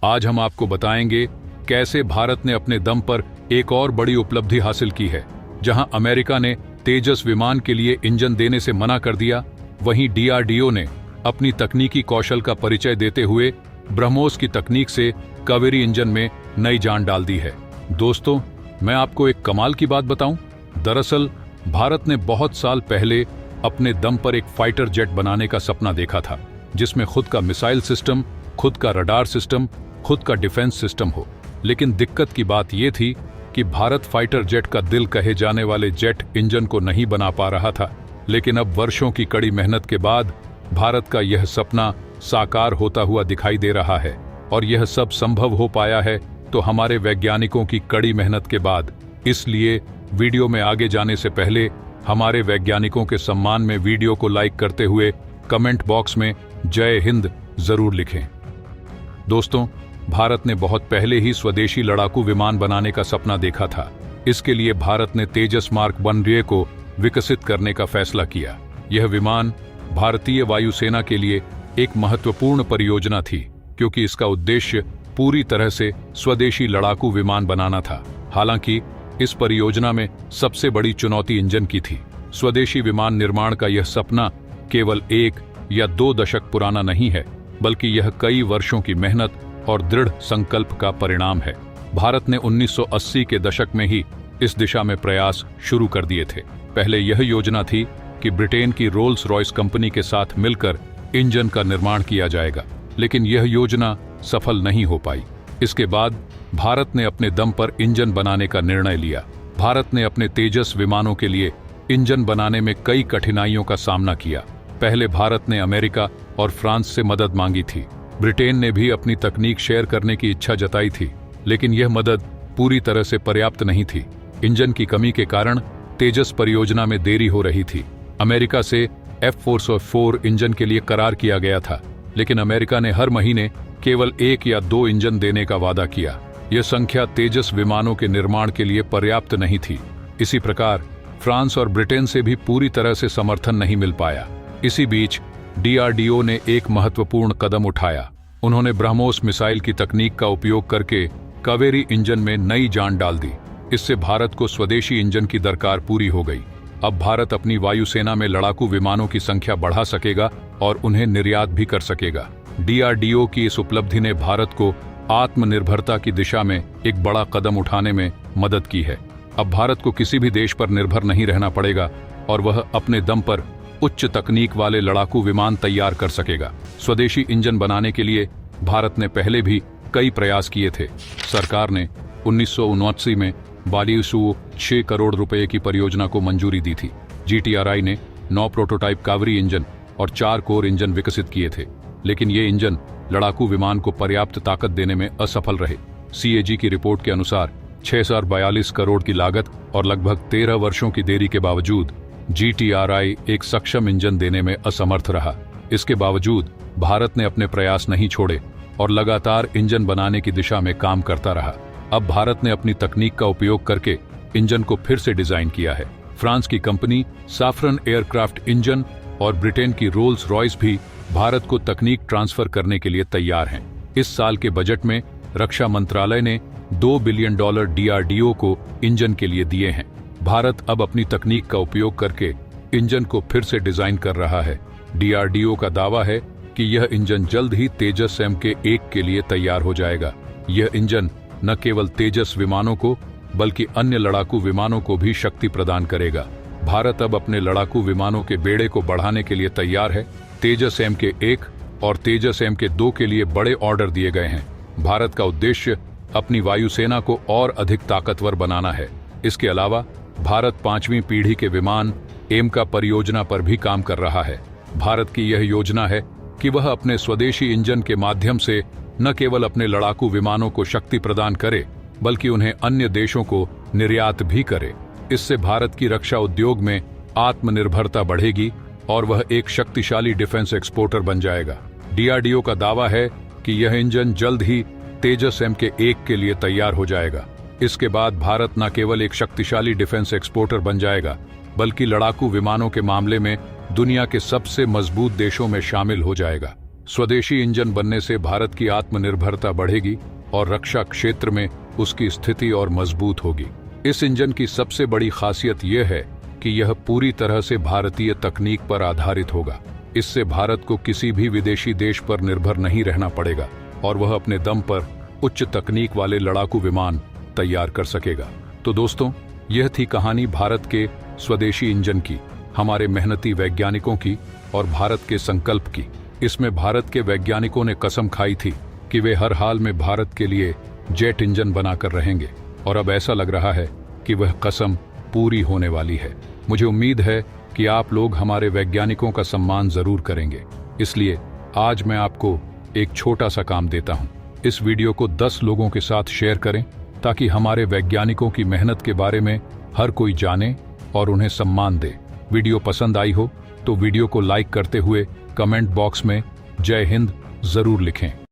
आज हम आपको बताएंगे कैसे भारत ने अपने दम पर एक और बड़ी उपलब्धि हासिल की है। जहां अमेरिका ने तेजस विमान के लिए इंजन देने से मना कर दिया, वहीं डीआरडीओ ने अपनी तकनीकी कौशल का परिचय देते हुए ब्रह्मोस की तकनीक से कावेरी इंजन में नई जान डाल दी है। दोस्तों, मैं आपको एक कमाल की बात बताऊं। दरअसल भारत ने बहुत साल पहले अपने दम पर एक फाइटर जेट बनाने का सपना देखा था, जिसमें खुद का मिसाइल सिस्टम, खुद का रडार सिस्टम, खुद का डिफेंस सिस्टम हो। लेकिन दिक्कत की बात यह थी कि भारत फाइटर जेट का दिल कहे जाने वाले जेट इंजन को नहीं बना पा रहा था। लेकिन अब वर्षों की कड़ी मेहनत के बाद भारत का यह सपना साकार होता हुआ दिखाई दे रहा है। और यह सब संभव हो पाया है तो हमारे वैज्ञानिकों की कड़ी मेहनत के बाद। इसलिए वीडियो में आगे जाने से पहले हमारे वैज्ञानिकों के सम्मान में वीडियो को लाइक करते हुए कमेंट बॉक्स में जय हिंद जरूर लिखें। दोस्तों, भारत ने बहुत पहले ही स्वदेशी लड़ाकू विमान बनाने का सपना देखा था। इसके लिए भारत ने तेजस मार्क 1 को विकसित करने का फैसला किया। यह विमान भारतीय वायुसेना के लिए एक महत्वपूर्ण परियोजना थी, क्योंकि इसका उद्देश्य पूरी तरह से स्वदेशी लड़ाकू विमान बनाना था। हालांकि इस परियोजना में सबसे बड़ी चुनौती इंजन की थी। स्वदेशी विमान निर्माण का यह सपना केवल 1 या 2 दशक पुराना नहीं है, बल्कि यह कई वर्षों की मेहनत और दृढ़ संकल्प का परिणाम है। भारत ने 1980 के दशक में ही इस दिशा में प्रयास शुरू कर दिए थे। पहले यह योजना थी कि ब्रिटेन की रोल्स रॉयस कंपनी के साथ मिलकर इंजन का निर्माण किया जाएगा, लेकिन यह योजना सफल नहीं हो पाई। इसके बाद भारत ने अपने दम पर इंजन बनाने का निर्णय लिया। भारत ने अपने तेजस विमानों के लिए इंजन बनाने में कई कठिनाइयों का सामना किया। पहले भारत ने अमेरिका और फ्रांस से मदद मांगी थी। ब्रिटेन ने भी अपनी तकनीक शेयर करने की इच्छा जताई थी, लेकिन यह मदद पूरी तरह से पर्याप्त नहीं थी। इंजन की कमी के कारण तेजस परियोजना में देरी हो रही थी। अमेरिका से F-404 इंजन के लिए करार किया गया था, लेकिन अमेरिका ने हर महीने केवल 1 या 2 इंजन देने का वादा किया। यह संख्या तेजस विमानों के निर्माण के लिए पर्याप्त नहीं थी। इसी प्रकार फ्रांस और ब्रिटेन से भी पूरी तरह से समर्थन नहीं मिल पाया। इसी बीच डीआरडीओ ने एक महत्वपूर्ण कदम उठाया। उन्होंने ब्रह्मोस मिसाइल की तकनीक का उपयोग करके कावेरी इंजन में नई जान डाल दी। इससे भारत को स्वदेशी इंजन की दरकार पूरी हो गई। अब भारत अपनी वायुसेना में लड़ाकू विमानों की संख्या बढ़ा सकेगा और उन्हें निर्यात भी कर सकेगा। डीआरडीओ की इस उपलब्धि ने भारत को आत्मनिर्भरता की दिशा में एक बड़ा कदम उठाने में मदद की है। अब भारत को किसी भी देश पर निर्भर नहीं रहना पड़ेगा और वह अपने दम पर उच्च तकनीक वाले लड़ाकू विमान तैयार कर सकेगा। स्वदेशी इंजन बनाने के लिए भारत ने पहले भी कई प्रयास किए थे। सरकार ने 1979 में 4206 करोड़ रुपए की परियोजना को मंजूरी दी थी। जीटीआरआई ने 9 प्रोटोटाइप कावेरी इंजन और 4 कोर इंजन विकसित किए थे, लेकिन ये इंजन लड़ाकू विमान को पर्याप्त ताकत देने में असफल रहे। सीएजी की रिपोर्ट के अनुसार 6042 करोड़ की लागत और लगभग 13 वर्षों की देरी के बावजूद जीटीआरआई एक सक्षम इंजन देने में असमर्थ रहा। इसके बावजूद भारत ने अपने प्रयास नहीं छोड़े और लगातार इंजन बनाने की दिशा में काम करता रहा। अब भारत ने अपनी तकनीक का उपयोग करके इंजन को फिर से डिजाइन किया है। फ्रांस की कंपनी साफ्रन एयरक्राफ्ट इंजन और ब्रिटेन की रोल्स रॉयस भी भारत को तकनीक ट्रांसफर करने के लिए तैयार हैं। इस साल के बजट में रक्षा मंत्रालय ने $2 बिलियन डीआरडीओ को इंजन के लिए दिए हैं। भारत अब अपनी तकनीक का उपयोग करके इंजन को फिर से डिजाइन कर रहा है। डीआरडीओ का दावा है कि यह इंजन जल्द ही तेजस MK-1 के लिए तैयार हो जाएगा। यह इंजन न केवल तेजस विमानों को बल्कि अन्य लड़ाकू विमानों को भी शक्ति प्रदान करेगा। भारत अब अपने लड़ाकू विमानों के बेड़े को बढ़ाने के लिए तैयार है। तेजस MK-1 और तेजस MK-2 के लिए बड़े ऑर्डर दिए गए हैं। भारत का उद्देश्य अपनी वायुसेना को और अधिक ताकतवर बनाना है। इसके अलावा भारत 5वीं पीढ़ी के विमान एमका परियोजना पर भी काम कर रहा है। भारत की यह योजना है कि वह अपने स्वदेशी इंजन के माध्यम से न केवल अपने लड़ाकू विमानों को शक्ति प्रदान करे, बल्कि उन्हें अन्य देशों को निर्यात भी करे। इससे भारत की रक्षा उद्योग में आत्मनिर्भरता बढ़ेगी और वह एक शक्तिशाली डिफेंस एक्सपोर्टर बन जाएगा। डीआरडीओ का दावा है कि यह इंजन जल्द ही तेजस MK-1 के लिए तैयार हो जाएगा। इसके बाद भारत न केवल एक शक्तिशाली डिफेंस एक्सपोर्टर बन जाएगा, बल्कि लड़ाकू विमानों के मामले में दुनिया के सबसे मजबूत देशों में शामिल हो जाएगा। स्वदेशी इंजन बनने से भारत की आत्मनिर्भरता बढ़ेगी और रक्षा क्षेत्र में उसकी स्थिति और मजबूत होगी। इस इंजन की सबसे बड़ी खासियत यह है कि यह पूरी तरह से भारतीय तकनीक पर आधारित होगा। इससे भारत को किसी भी विदेशी देश पर निर्भर नहीं रहना पड़ेगा और वह अपने दम पर उच्च तकनीक वाले लड़ाकू विमान तैयार कर सकेगा। तो दोस्तों, यह थी कहानी भारत के स्वदेशी इंजन की, हमारे मेहनती वैज्ञानिकों की और भारत के संकल्प की। इसमें भारत के वैज्ञानिकों ने कसम खाई थी कि वे हर हाल में भारत के लिए जेट इंजन बनाकर रहेंगे और अब ऐसा लग रहा है कि वह कसम पूरी होने वाली है। मुझे उम्मीद है कि आप लोग हमारे वैज्ञानिकों का सम्मान जरूर करेंगे। इसलिए आज मैं आपको एक छोटा सा काम देता हूं। इस वीडियो को 10 लोगों के साथ शेयर करें ताकि हमारे वैज्ञानिकों की मेहनत के बारे में हर कोई जाने और उन्हें सम्मान दे। वीडियो पसंद आई हो तो वीडियो को लाइक करते हुए कमेंट बॉक्स में जय हिंद जरूर लिखें।